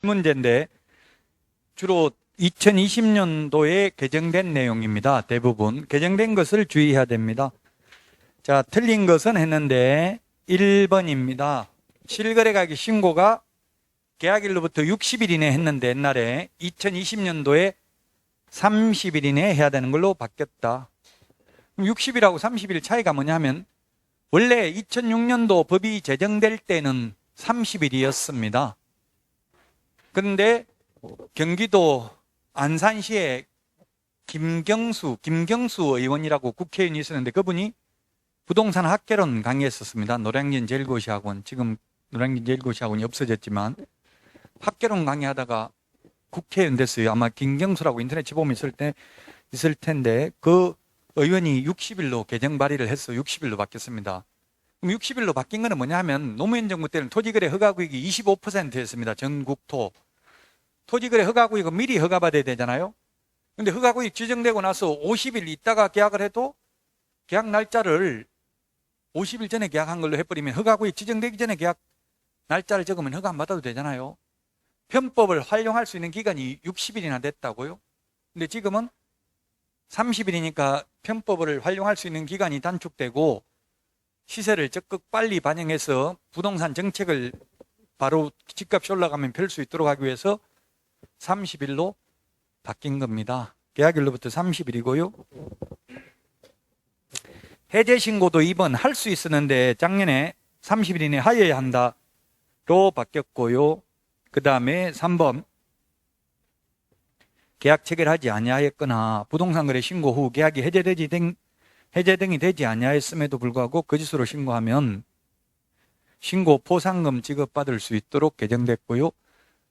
문제인데 주로 2020년도에 개정된 내용입니다. 대부분 개정된 것을 주의해야 됩니다. 자, 틀린 것은 했는데 1번입니다. 실거래가격 신고가 계약일로부터 60일 이내 했는데 옛날에 2020년도에 30일 이내에 해야 되는 걸로 바뀌었다. 60일하고 30일 차이가 뭐냐면 원래 2006년도 법이 제정될 때는 30일이었습니다. 그런데 경기도 안산시에 김경수 의원이라고 국회의원이 있었는데 그분이 부동산 학개론 강의했었습니다. 노량진 제일고시학원, 지금 노량진 제일고시학원이 없어졌지만 학개론 강의하다가 국회의원 됐어요. 아마 김경수라고 인터넷 쳐보면 있을 텐데 그 의원이 60일로 개정 발의를 해서 60일로 바뀌었습니다. 그럼 60일로 바뀐 거는 뭐냐 하면 노무현 정부 때는 토지거래 허가구역이 25%였습니다. 전국토. 토지거래 허가구역은 미리 허가받아야 되잖아요. 근데 허가구역 지정되고 나서 50일 있다가 계약을 해도 계약 날짜를 50일 전에 계약한 걸로 해버리면 허가구역 지정되기 전에 계약 날짜를 적으면 허가 안 받아도 되잖아요. 편법을 활용할 수 있는 기간이 60일이나 됐다고요. 근데 지금은 30일이니까 편법을 활용할 수 있는 기간이 단축되고 시세를 적극 빨리 반영해서 부동산 정책을 바로 집값이 올라가면 펼 수 있도록 하기 위해서 30일로 바뀐 겁니다. 계약일로부터 30일이고요. 해제 신고도 2번 할 수 있었는데 작년에 30일 이내 하여야 한다로 바뀌었고요. 그 다음에 3번 계약 체결하지 아니하였거나 부동산 거래 신고 후 계약이 해제 등이 되지 아니하였음에도 불구하고 거짓으로 신고하면 신고 포상금 지급받을 수 있도록 개정됐고요.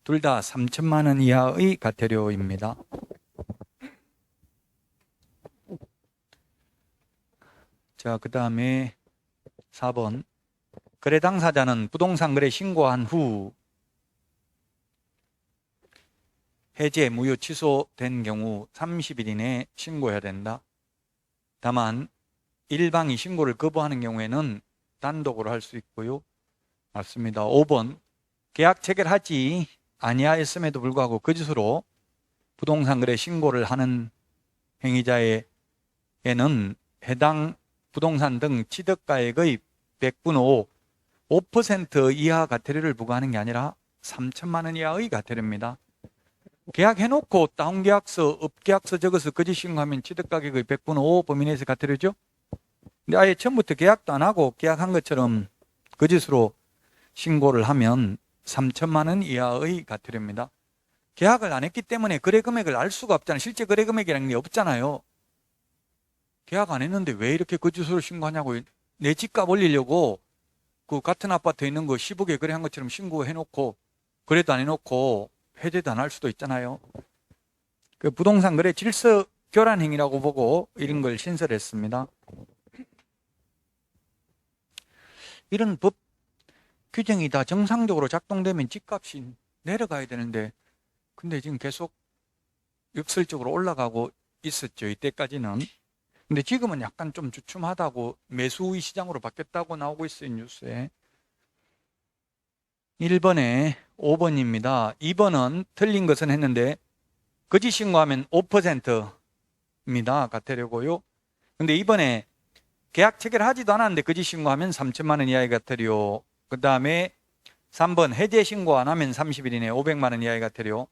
둘 다 3천만 원 이하의 과태료입니다. 자, 그 다음에 4번 거래 당사자는 부동산 거래 신고한 후 해제, 무효, 취소된 경우 30일 이내에 신고해야 된다. 다만 일방이 신고를 거부하는 경우에는 단독으로 할 수 있고요. 맞습니다. 5번 계약 체결하지 아니하였음에도 불구하고 거짓으로 부동산 거래 신고를 하는 행위자에게는 해당 부동산 등 취득가액의 100분의 5% 이하 과태료를 부과하는 게 아니라 3천만 원 이하의 과태료입니다. 계약해놓고 다운계약서, 업계약서 적어서 거짓 신고하면 취득가격의 100분의 5 범위 내에서 과태료죠. 근데 아예 처음부터 계약도 안 하고 계약한 것처럼 거짓으로 신고를 하면 3천만 원 이하의 과태료입니다. 계약을 안 했기 때문에 거래 금액을 알 수가 없잖아요. 실제 거래 금액이라는 게 없잖아요. 계약 안 했는데 왜 이렇게 거짓으로 신고하냐고. 내 집값 올리려고 그 같은 아파트에 있는 거 10억에 거래한 것처럼 신고해놓고 거래도 안 해놓고 해제도 안 할 수도 있잖아요. 그 부동산 거래 질서 교란 행위라고 보고 이런 걸 신설했습니다. 이런 법 규정이 다 정상적으로 작동되면 집값이 내려가야 되는데 근데 지금 계속 역설적으로 올라가고 있었죠. 이때까지는. 근데 지금은 약간 좀 주춤하다고 매수의 시장으로 바뀌었다고 나오고 있어요. 뉴스에. 1번에 5번입니다. 2번은 틀린 것은 했는데 거짓 신고하면 5%입니다. 과태료고요. 근데 이번에 계약 체결하지도 않았는데 거짓 신고하면 3천만 원 이하의 과태료. 그 다음에 3번 해제 신고 안 하면 30일 이내 500만 원 이하의 과태료.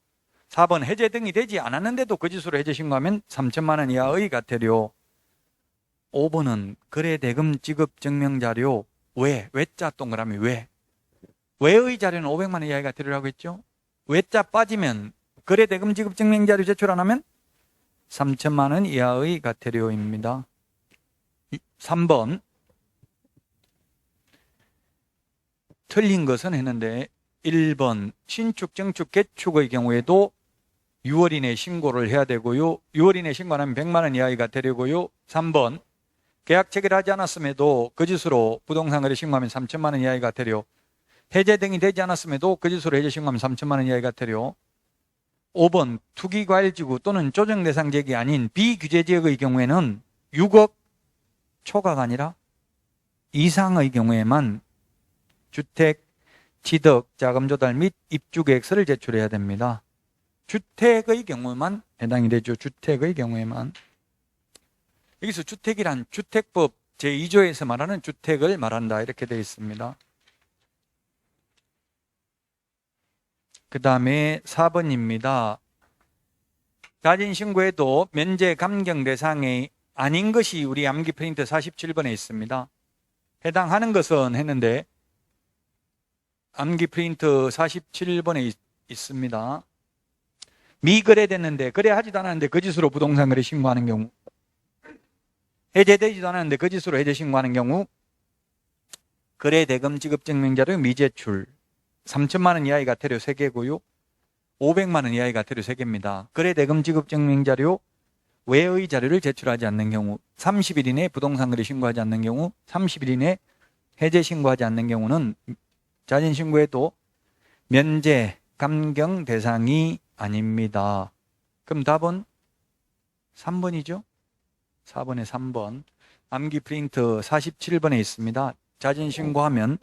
4번 해제 등이 되지 않았는데도 거짓으로 해제 신고하면 3천만 원 이하의 과태료. 5번은 거래대금 지급 증명자료 외자 동그라미 외의 자료는 500만 원 이하의 과태료라고 했죠. 외자 빠지면 거래대금 지급 증명자료 제출 안 하면 3천만 원 이하의 과태료입니다. 3번 틀린 것은 했는데 1번 신축, 증축, 개축의 경우에도 6월 이내 신고를 해야 되고요. 6월 이내 신고 안 하면 100만 원 이하의 과태료고요. 3번 계약 체결하지 않았음에도 거짓으로 부동산 거래 신고하면 3천만 원 이하의 과태료. 해제 등이 되지 않았음에도 거짓으로 해제 신고하면 3천만 원 이하의 과태료. 5번 투기과열지구 또는 조정 대상 지역이 아닌 비규제 지역의 경우에는 6억 초과가 아니라 이상의 경우에만 주택 취득, 자금 조달 및 입주 계획서를 제출해야 됩니다. 주택의 경우만 해당이 되죠. 주택의 경우에만. 여기서 주택이란 주택법 제2조에서 말하는 주택을 말한다 이렇게 되어 있습니다. 그 다음에 4번입니다. 자진 신고에도 면제 감경 대상이 아닌 것이 우리 암기 프린트 47번에 있습니다. 해당하는 것은 했는데 암기 프린트 47번에 있습니다. 미거래됐는데 거래하지도 않았는데 거짓으로 부동산 거래 신고하는 경우, 해제되지도 않았는데 거짓으로 해제 신고하는 경우, 거래 대금 지급 증명자료 미제출, 3천만 원 이하의 과태료 3개고요. 500만 원 이하의 과태료 3개입니다. 거래 대금 지급 증명자료 외의 자료를 제출하지 않는 경우, 30일 이내 부동산 거래 신고하지 않는 경우, 30일 이내 해제 신고하지 않는 경우는 자진 신고에도 면제 감경 대상이 아닙니다. 그럼 답은 3번이죠? 4번에 3번. 암기 프린트 47번에 있습니다. 자진 신고하면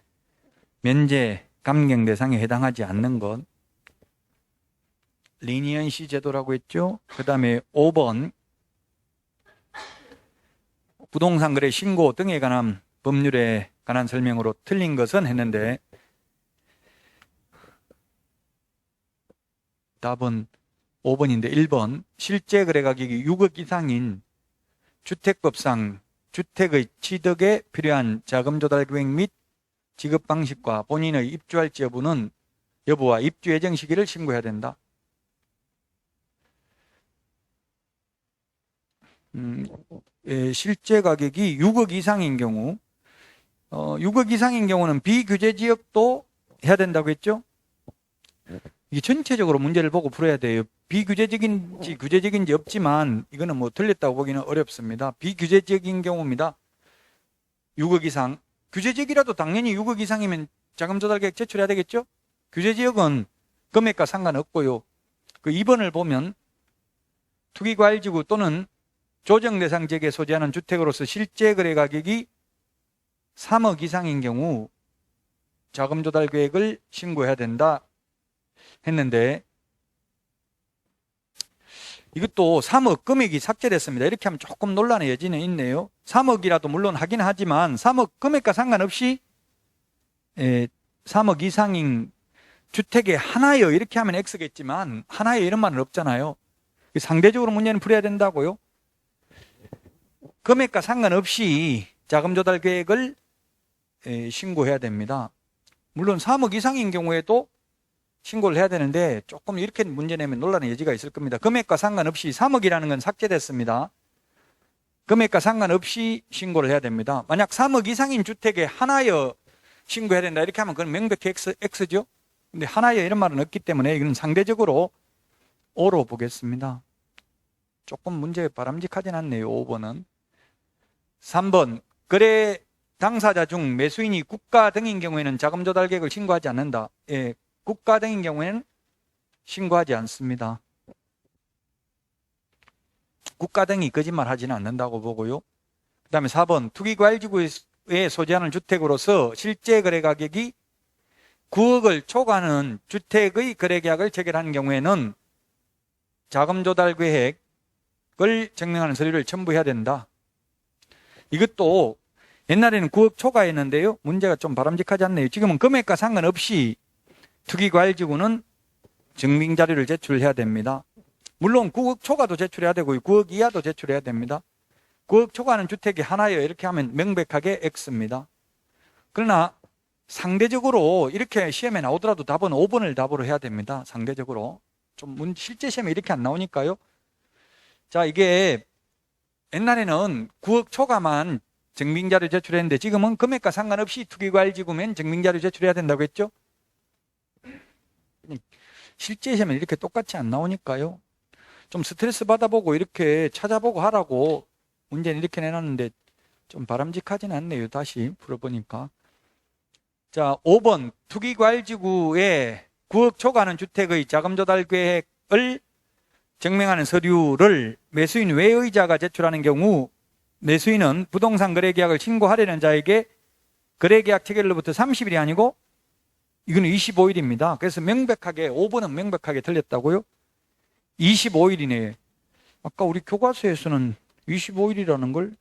면제 감경 대상에 해당하지 않는 것. 리니언시 제도라고 했죠? 그 다음에 5번. 부동산 거래 신고 등에 관한 법률에 관한 설명으로 틀린 것은 했는데 답은 5번인데 1번. 실제 거래 가격이 6억 이상인 주택법상 주택의 취득에 필요한 자금 조달 계획 및 지급 방식과 본인의 입주할지 여부와 입주 예정 시기를 신고해야 된다. 실제 가격이 6억 이상인 경우, 6억 이상인 경우는 비규제 지역도 해야 된다고 했죠? 이게 전체적으로 문제를 보고 풀어야 돼요. 비규제적인지 규제적인지 없지만 이거는 뭐 틀렸다고 보기는 어렵습니다. 비규제적인 경우입니다. 6억 이상. 규제지역이라도 당연히 6억 이상이면 자금 조달 계획 제출해야 되겠죠? 규제지역은 금액과 상관없고요. 그 2번을 보면 투기과열지구 또는 조정대상 지역에 소재하는 주택으로서 실제 거래 가격이 3억 이상인 경우 자금 조달 계획을 신고해야 된다 했는데 이것도 3억 금액이 삭제됐습니다. 이렇게 하면 조금 논란의 여지는 있네요. 3억이라도 물론 하긴 하지만 3억 금액과 상관없이 3억 이상인 주택에 하나여 이렇게 하면 X겠지만 하나여 이런 말은 없잖아요. 상대적으로 문제는 풀어야 된다고요. 금액과 상관없이 자금 조달 계획을 신고해야 됩니다. 물론 3억 이상인 경우에도 신고를 해야 되는데 조금 이렇게 문제 내면 논란의 여지가 있을 겁니다. 금액과 상관없이 3억이라는 건 삭제됐습니다. 금액과 상관없이 신고를 해야 됩니다. 만약 3억 이상인 주택에 하나여 신고해야 된다 이렇게 하면 그건 명백히 X죠. 근데 하나여 이런 말은 없기 때문에 이건 상대적으로 O로 보겠습니다. 조금 문제 바람직하진 않네요. 5번은. 3번. 거래 당사자 중 매수인이 국가 등인 경우에는 자금 조달 계획을 신고하지 않는다. 국가 등인 경우에는 신고하지 않습니다. 국가 등이 거짓말 하지는 않는다고 보고요. 그 다음에 4번. 투기과열지구에 소재하는 주택으로서 실제 거래 가격이 9억을 초과하는 주택의 거래계약을 체결하는 경우에는 자금 조달 계획을 증명하는 서류를 첨부해야 된다. 이것도 옛날에는 9억 초과했는데요. 문제가 좀 바람직하지 않네요. 지금은 금액과 상관없이 투기과열지구는 증빙자료를 제출해야 됩니다. 물론 9억 초과도 제출해야 되고 9억 이하도 제출해야 됩니다. 9억 초과하는 주택이 하나여 이렇게 하면 명백하게 X입니다. 그러나 상대적으로 이렇게 시험에 나오더라도 답은 5번을 답으로 해야 됩니다. 상대적으로. 실제 시험에 이렇게 안 나오니까요. 자, 이게 옛날에는 9억 초과만 증빙자료 제출했는데 지금은 금액과 상관없이 투기과열지구면 증빙자료 제출해야 된다고 했죠? 실제 시험에 이렇게 똑같이 안 나오니까요. 좀 스트레스 받아보고 이렇게 찾아보고 하라고 문제는 이렇게 내놨는데 좀 바람직하진 않네요. 다시 풀어보니까. 자, 5번. 투기과열지구에 9억 초과하는 주택의 자금 조달 계획을 증명하는 서류를 매수인 외의자가 제출하는 경우 매수인은 부동산 거래계약을 신고하려는 자에게 거래계약 체결로부터 30일이 아니고 이거는 25일입니다. 그래서 명백하게 5번은 명백하게 틀렸다고요? 25일 이내에. 아까 우리 교과서에서는 25일이라는 걸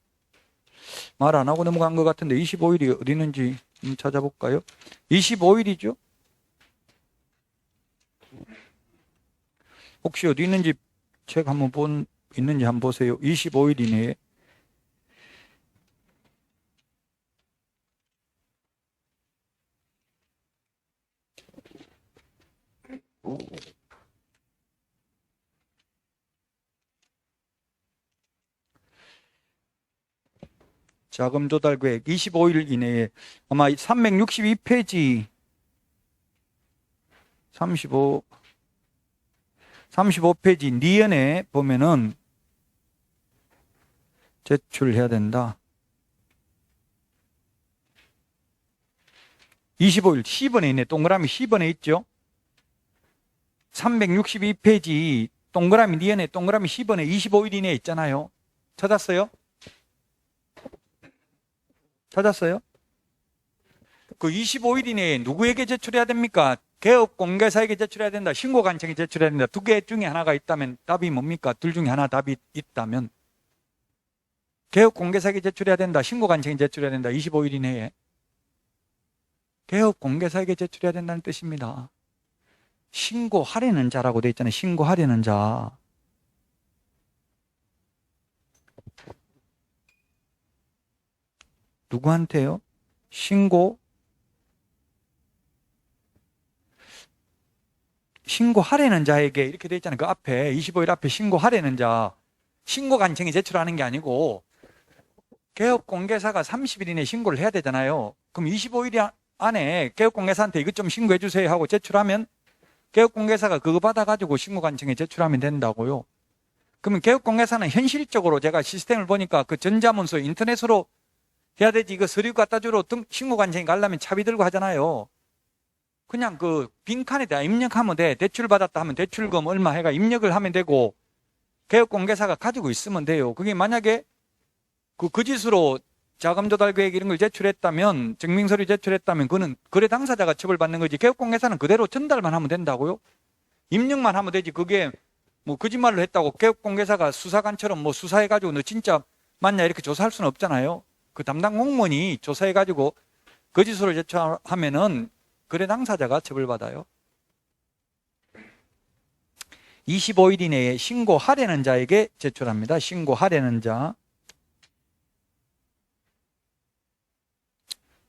말 안 하고 넘어간 것 같은데 25일이 어디 있는지 찾아볼까요? 25일이죠? 혹시 어디 있는지 책 한번 있는지 한번 보세요. 25일 이내에. 자금 조달 계획 25일 이내에 아마 362페이지 35페이지 니은에 보면은 제출해야 된다. 25일 10번에 있네. 동그라미 10번에 있죠. 362페이지 동그라미 니은에 동그라미 10번에 25일 이내에 있잖아요. 찾았어요? 찾았어요? 그 25일 이내에 누구에게 제출해야 됩니까? 개업공개사에게 제출해야 된다. 신고관청에 제출해야 된다. 두 개 중에 하나가 있다면 답이 뭡니까? 둘 중에 하나 답이 있다면 개업공개사에게 제출해야 된다. 신고관청에 제출해야 된다. 25일 이내에. 개업공개사에게 제출해야 된다는 뜻입니다. 신고하려는 자라고 돼 있잖아요. 신고하려는 자. 누구한테요? 신고하려는 자에게 이렇게 돼 있잖아요. 그 앞에 25일 앞에 신고하려는 자. 신고관청에 제출하는 게 아니고 개업공개사가 30일 이내에 신고를 해야 되잖아요. 그럼 25일 안에 개업공개사한테 이것 좀 신고해 주세요 하고 제출하면 개업공개사가 그거 받아가지고 신고관청에 제출하면 된다고요. 그러면 개업공개사는 현실적으로 제가 시스템을 보니까 그 전자문서 인터넷으로 해야 되지. 이거 서류 갖다 주러 신고관청에 가려면 차비 들고 하잖아요. 그냥 그 빈칸에다 입력하면 돼. 대출 받았다 하면 대출금 얼마 해가 입력을 하면 되고 개업공개사가 가지고 있으면 돼요. 그게 만약에 그 거짓으로 자금 조달 계획 이런 걸 제출했다면, 증명서류 제출했다면 그거는 거래 당사자가 처벌받는 거지. 개업공개사는 그대로 전달만 하면 된다고요? 입력만 하면 되지. 그게 뭐 거짓말로 했다고 개업공개사가 수사관처럼 뭐 수사해가지고 너 진짜 맞냐 이렇게 조사할 수는 없잖아요. 그 담당 공무원이 조사해가지고 거짓으로 제출하면은 거래 당사자가 처벌받아요. 25일 이내에 신고하려는 자에게 제출합니다. 신고하려는 자.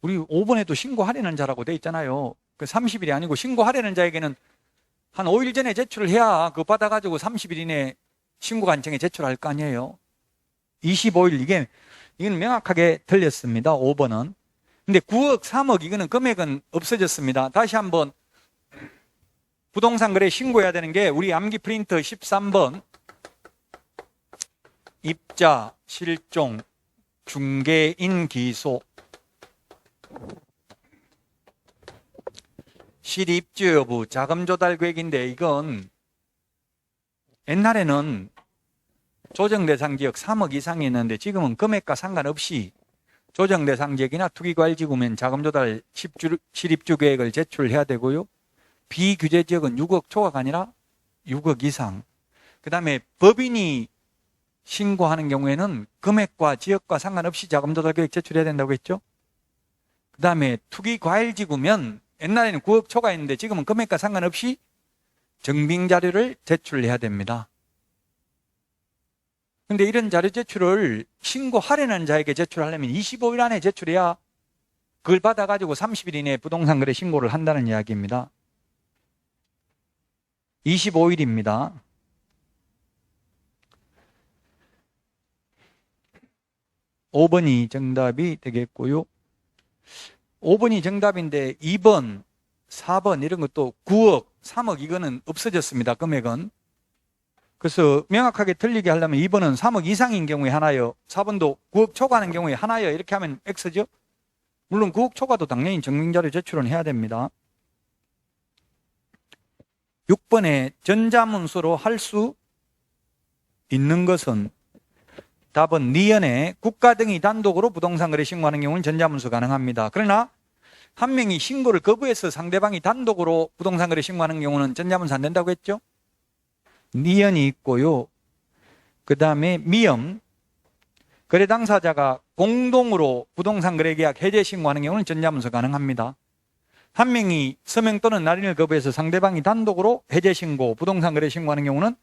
우리 5번에도 신고하려는 자라고 돼 있잖아요. 그 30일이 아니고 신고하려는 자에게는 한 5일 전에 제출을 해야 그거 받아가지고 30일 이내에 신고관청에 제출할 거 아니에요. 25일 이건 명확하게 틀렸습니다. 5번은. 근데 9억, 3억 이거는 금액은 없어졌습니다. 다시 한번 부동산 거래 신고해야 되는 게 우리 암기 프린트 13번 입자, 실종, 중개인 기소, 실입주 여부, 자금 조달 계획인데 이건 옛날에는 조정 대상 지역 3억 이상이었는데 지금은 금액과 상관없이 조정 대상 지역이나 투기과열지구면 자금 조달 실입주 계획을 제출해야 되고요. 비규제 지역은 6억 초과가 아니라 6억 이상. 그 다음에 법인이 신고하는 경우에는 금액과 지역과 상관없이 자금 조달 계획 제출해야 된다고 했죠. 그 다음에 투기과열지구면 옛날에는 9억 초과했는데 지금은 금액과 상관없이 증빙자료를 제출해야 됩니다. 근데 이런 자료 제출을 신고하려는 자에게 제출하려면 25일 안에 제출해야 그걸 받아가지고 30일 이내에 부동산 거래 신고를 한다는 이야기입니다. 25일입니다. 5번이 정답이 되겠고요. 5번이 정답인데 2번, 4번 이런 것도 9억, 3억 이거는 없어졌습니다. 금액은. 그래서 명확하게 틀리게 하려면 2번은 3억 이상인 경우에 하나요. 4번도 9억 초과하는 경우에 하나요. 이렇게 하면 X죠. 물론 9억 초과도 당연히 증빙자료 제출은 해야 됩니다. 6번에 전자문서로 할 수 있는 것은 답은 니은에 국가 등이 단독으로 부동산 거래 신고하는 경우는 전자문서 가능합니다. 그러나 한 명이 신고를 거부해서 상대방이 단독으로 부동산 거래 신고하는 경우는 전자문서 안 된다고 했죠? 니연이 있고요. 그 다음에 미연, 거래 당사자가 공동으로 부동산 거래 계약 해제 신고하는 경우는 전자문서 가능합니다. 한 명이 서명 또는 날인을 거부해서 상대방이 단독으로 해제 신고, 부동산 거래 신고하는 경우는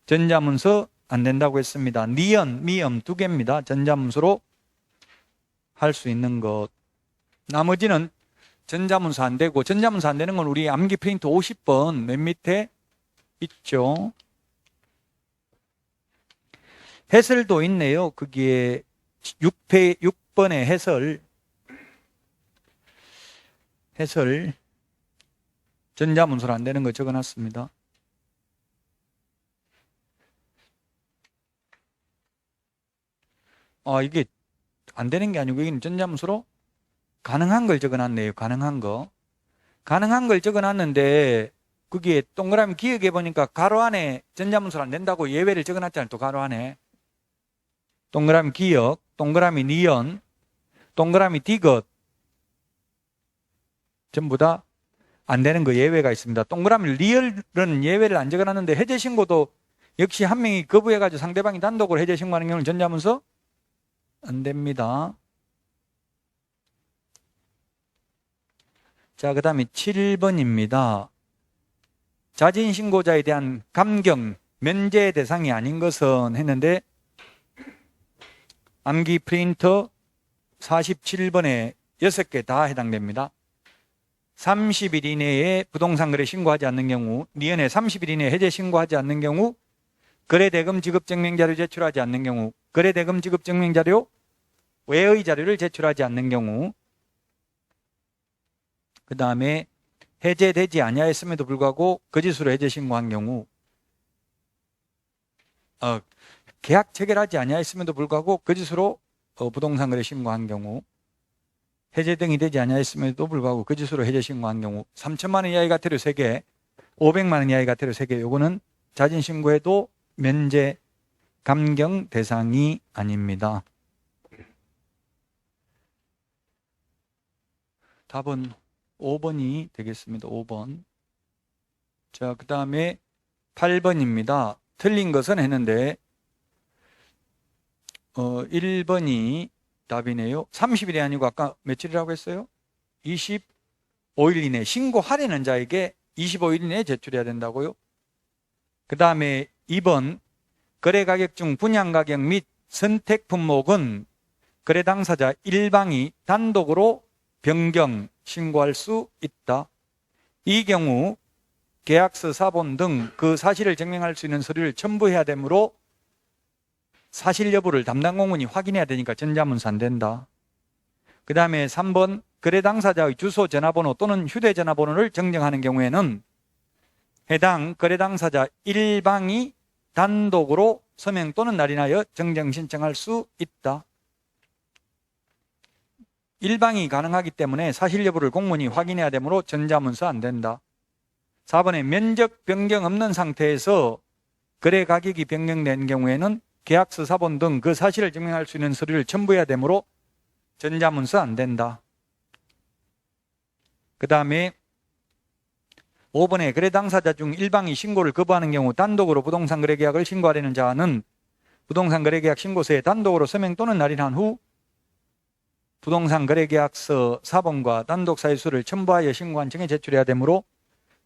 전자문서 안 된다고 했습니다. 니연, 미연 두 개입니다. 전자문서로 할 수 있는 것. 나머지는 전자문서 안 되고, 전자문서 안 되는 건 우리 암기 프린트 50번 맨 밑에 있죠. 해설도 있네요. 거기에 6번의 해설 전자문서로 안 되는 거 적어놨습니다. 이게 안 되는 게 아니고 여기는 전자문서로 가능한 걸 적어놨네요. 가능한 걸 적어놨는데 거기에 동그라미 기억해 보니까 가로 안에 전자문서로 안 된다고 예외를 적어놨잖아요. 또 가로 안에 동그라미 기억, 동그라미 니연, 동그라미 디귿 전부 다 안 되는 거 예외가 있습니다. 동그라미 리얼은 예외를 안 적어놨는데 해제 신고도 역시 한 명이 거부해가지고 상대방이 단독으로 해제 신고하는 경우는 전자문서 안 됩니다. 자, 그 다음에 7번입니다. 자진신고자에 대한 감경, 면제 대상이 아닌 것은 했는데 암기 프린터 47번에 6개 다 해당됩니다. 30일 이내에 부동산 거래 신고하지 않는 경우, 니은에 30일 이내에 해제 신고하지 않는 경우, 거래대금 지급 증명 자료 제출하지 않는 경우, 거래대금 지급 증명 자료 외의 자료를 제출하지 않는 경우, 그 다음에 해제되지 아니하였음에도 불구하고 거짓으로 해제 신고한 경우, 계약 체결하지 아니하였음에도 불구하고 거짓으로 부동산 거래 신고한 경우, 해제 등이 되지 아니하였음에도 불구하고 거짓으로 해제 신고한 경우, 3천만 원 이하의 과태료 3개, 500만 원 이하의 과태료 3개, 요거는 자진 신고해도 면제 감경 대상이 아닙니다. 답은 5번이 되겠습니다. 5번. 자, 그 다음에 8번입니다. 틀린 것은 했는데 1번이 답이네요. 30일이 아니고 아까 며칠이라고 했어요? 25일 이내 신고하려는 자에게 25일 이내에 제출해야 된다고요. 그 다음에 2번 거래가격 중 분양가격 및 선택 품목은 거래 당사자 일방이 단독으로 변경 신고할 수 있다. 이 경우 계약서 사본 등 그 사실을 증명할 수 있는 서류를 첨부해야 되므로 사실 여부를 담당 공무원이 확인해야 되니까 전자문서 안 된다. 그 다음에 3번 거래 당사자의 주소, 전화번호 또는 휴대전화번호를 정정하는 경우에는 해당 거래 당사자 일방이 단독으로 서명 또는 날인하여 정정 신청할 수 있다. 일방이 가능하기 때문에 사실 여부를 공무원이 확인해야 되므로 전자문서 안 된다. 4번에 면적 변경 없는 상태에서 거래 가격이 변경된 경우에는 계약서 사본 등 그 사실을 증명할 수 있는 서류를 첨부해야 되므로 전자문서 안 된다. 그 다음에 5번에 거래 당사자 중 일방이 신고를 거부하는 경우 단독으로 부동산 거래 계약을 신고하려는 자는 부동산 거래 계약 신고서에 단독으로 서명 또는 날인한 후 부동산 거래 계약서 사본과 단독 사유서를 첨부하여 신고한 증에 제출해야 되므로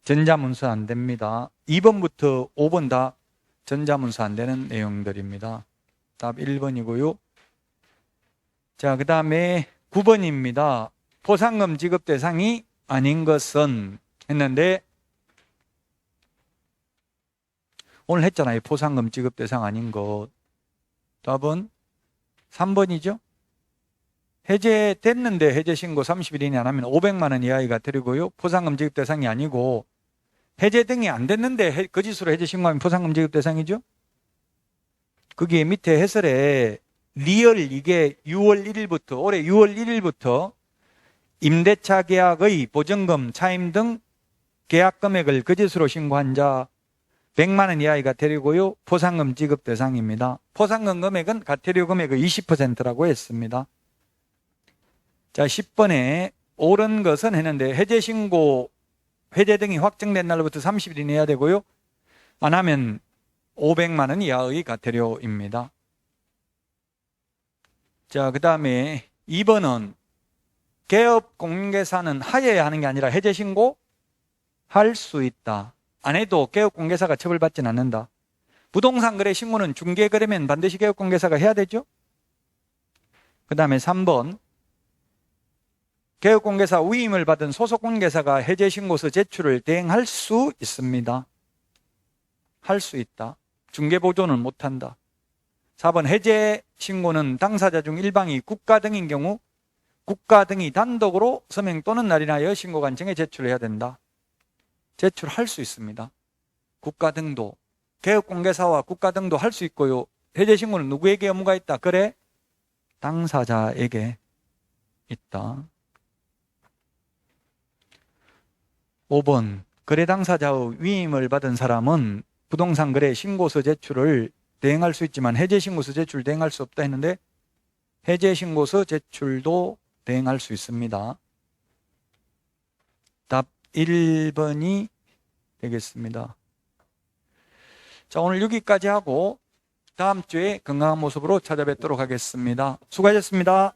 전자문서 안 됩니다. 2번부터 5번 다 전자문서 안 되는 내용들입니다. 답 1번이고요. 자, 그 다음에 9번입니다. 포상금 지급 대상이 아닌 것은 했는데 오늘 했잖아요. 포상금 지급 대상 아닌 것. 답은 3번이죠. 해제됐는데 해제 신고 30일 이내 안 하면 500만 원 이하의 과태료고요. 포상금 지급 대상이 아니고 해제 등이 안 됐는데 거짓으로 해제 신고하면 포상금 지급 대상이죠. 거기에 밑에 해설에 리얼 이게 6월 1일부터 올해 6월 1일부터 임대차 계약의 보증금, 차임 등 계약 금액을 거짓으로 신고한 자 100만 원 이하의 과태료고요. 포상금 지급 대상입니다. 포상금 금액은 과태료 금액의 20%라고 했습니다. 자, 10번에 옳은 것은 했는데 해제신고, 해제 등이 확정된 날로부터 30일 이내 해야 되고요. 안 하면 500만 원 이하의 과태료입니다. 자, 그 다음에 2번은 개업 공개사는 하여야 하는 게 아니라 해제신고 할 수 있다. 안 해도 개업공개사가 처벌받지는 않는다. 부동산 거래 신고는 중개거래면 반드시 개업공개사가 해야 되죠. 그 다음에 3번 개업공개사 위임을 받은 소속공개사가 해제신고서 제출을 대행할 수 있습니다. 할 수 있다. 중개보조는 못한다. 4번 해제신고는 당사자 중 일방이 국가 등인 경우 국가 등이 단독으로 서명 또는 날인하여 신고관청에 제출해야 된다. 제출할 수 있습니다. 국가 등도, 개업공개사와 국가 등도 할 수 있고요. 해제신고는 누구에게 의무가 있다? 거래 당사자에게 있다. 5번 거래 당사자의 위임을 받은 사람은 부동산 거래 신고서 제출을 대행할 수 있지만 해제신고서 제출 대행할 수 없다 했는데 해제신고서 제출도 대행할 수 있습니다. 답 1번이 되겠습니다. 자, 오늘 여기까지 하고 다음 주에 건강한 모습으로 찾아뵙도록 하겠습니다. 수고하셨습니다.